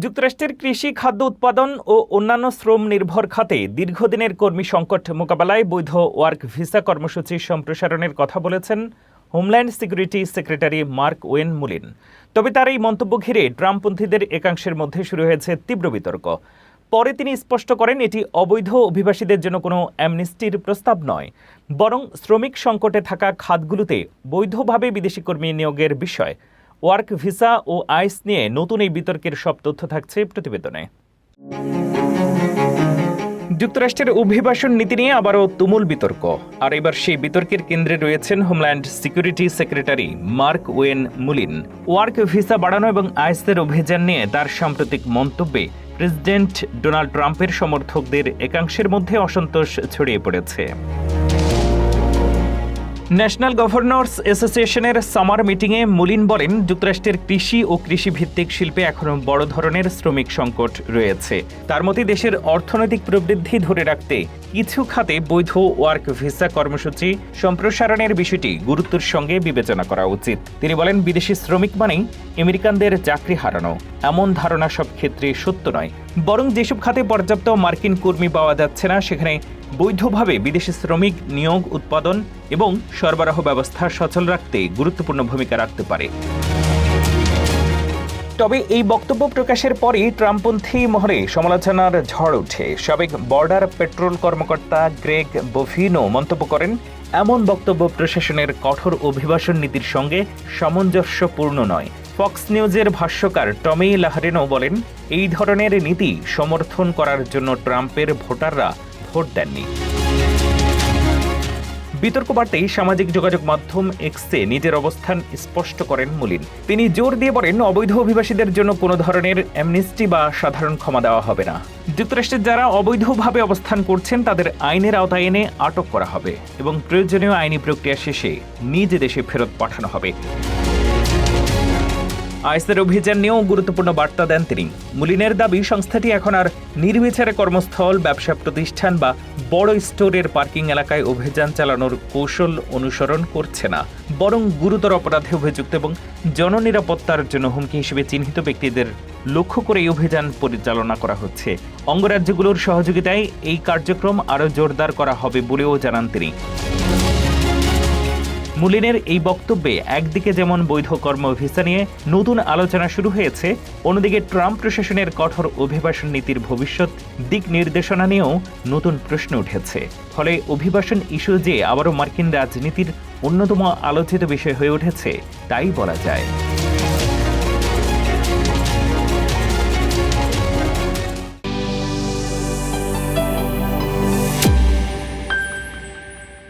যুক্তরাষ্ট্রের কৃষি খাদ্য উৎপাদন ও অন্যান্য শ্রম নির্ভর খাতে দীর্ঘদিনের কর্মী সংকট মোকাবেলায় বৈধ ওয়ার্ক ভিসা কর্মসূচি সম্প্রসারণের কথা বলেছেন homeland security secretary Mark Wayne Mullin. তবে তার এই মন্তব্য ঘিরে ট্রাম্পপন্থীদের একাংশের মধ্যে শুরু হয়েছে তীব্র বিতর্ক। পরে তিনি স্পষ্ট করেন, এটি অবৈধ অভিবাসীদের জন্য কোনো অ্যামনেস্টির প্রস্তাব নয়, বরং শ্রমিক সংকটে থাকা খাতগুলোতে বৈধভাবে বিদেশি কর্মী নিয়োগের বিষয়। ওয়ার্ক ভিসা ও আইস নিয়ে নতুন এই বিতর্কের সব তথ্য থাকছে প্রতিবেদনে। যুক্তরাষ্ট্রের অভিবাসন নীতি নিয়ে আবারও তুমুল বিতর্ক, আর এবার সেই বিতর্কের কেন্দ্রে রয়েছেন homeland security secretary Mark Wayne Mullin. Work visa বাড়ানো এবং আইসের অভিযান নিয়ে তার সাম্প্রতিক মন্তব্যে প্রেসিডেন্ট ডোনাল্ড ট্রাম্পের সমর্থকদের একাংশের মধ্যে অসন্তোষ ছড়িয়ে পড়েছে। ন্যাশনাল গভর্নর্স অ্যাসোসিয়েশনের সামার মিটিংয়ে মুলিন বলেন, যুক্তরাষ্ট্রের কৃষি ও কৃষিভিত্তিক শিল্পে এখনও বড় ধরনের শ্রমিক সংকট রয়েছে। তার মতে দেশের অর্থনৈতিক প্রবৃদ্ধি ধরে রাখতে কিছু খাতে বৈধ ওয়ার্ক ভিসা কর্মসূচি সম্প্রসারণের বিষয়টি গুরুত্বের সঙ্গে বিবেচনা করা উচিত। তিনি বলেন, বিদেশি শ্রমিক মানেই আমেরিকানদের চাকরি হারানো, এমন ধারণা সব ক্ষেত্রে সত্য নয়। বরং যেসব খাতে পর্যাপ্ত মার্কিন কর্মী পাওয়া যাচ্ছে না, সেখানে বৈধভাবে বিদেশি শ্রমিক নিয়োগ, উৎপাদন এবং সরবরাহ ব্যবস্থা সচল রাখতে গুরুত্বপূর্ণ ভূমিকা রাখতে পারে। তবে এই বক্তব্য প্রকাশের পরই ট্রাম্পপন্থী মহলে সমালোচনার ঝড় ওঠে। সাবেক বর্ডার পেট্রোল কর্মকর্তা গ্রেগ বোভিনো মন্তব্য করেন, এমন বক্তব্য প্রশাসনের কঠোর অভিবাসন নীতির সঙ্গে সামঞ্জস্যপূর্ণ নয়। ফক্স নিউজের ভাষ্যকার টমি লাহারেনো বলেন, এই ধরনের নীতি সমর্থন করার জন্য ট্রাম্পের ভোটাররা ভোট দেননি। বিতর্ক বাড়তেই সামাজিক যোগাযোগ মাধ্যম এক্সে নিজের অবস্থান স্পষ্ট করেন মুলিন। তিনি জোর দিয়ে বলেন, অবৈধ অভিবাসীদের জন্য কোনো ধরনের অ্যামনেস্টি বা সাধারণ ক্ষমা দেওয়া হবে না। যুক্তরাষ্ট্রের যারা অবৈধভাবে অবস্থান করছেন তাদের আইনের আওতায় এনে আটক করা হবে এবং প্রয়োজনীয় আইনি প্রক্রিয়া শেষে নিজ দেশে ফেরত পাঠানো হবে। আইসের অভিযান নিয়েও গুরুত্বপূর্ণ বার্তা দেন তিনি। মুলিনের দাবি, সংস্থাটি এখন আর নির্বিচারে কর্মস্থল, ব্যবসা প্রতিষ্ঠান বা বড় স্টোরের পার্কিং এলাকায় অভিযান চালানোর কৌশল অনুসরণ করছে না, বরং গুরুতর অপরাধে অভিযুক্ত এবং জননিরাপত্তার জন্য হুমকি হিসেবে চিহ্নিত ব্যক্তিদের লক্ষ্য করে এই অভিযান পরিচালনা করা হচ্ছে। অঙ্গরাজ্যগুলোর সহযোগিতায় এই কার্যক্রম আরও জোরদার করা হবে বলেও জানান তিনি। মুলিনের এই বক্তব্যে একদিকে যেমন বৈধ কর্ম ভিসা নিয়ে নতুন আলোচনা শুরু হয়েছে, অন্যদিকে ট্রাম্প প্রশাসনের কঠোর অভিবাসন নীতির ভবিষ্যৎ দিক নির্দেশনা নিয়েও নতুন প্রশ্ন উঠেছে। ফলে অভিবাসন ইস্যু যে আবারও মার্কিন রাজনীতির অন্যতম আলোচিত বিষয় হয়ে উঠেছে তাই বলা যায়।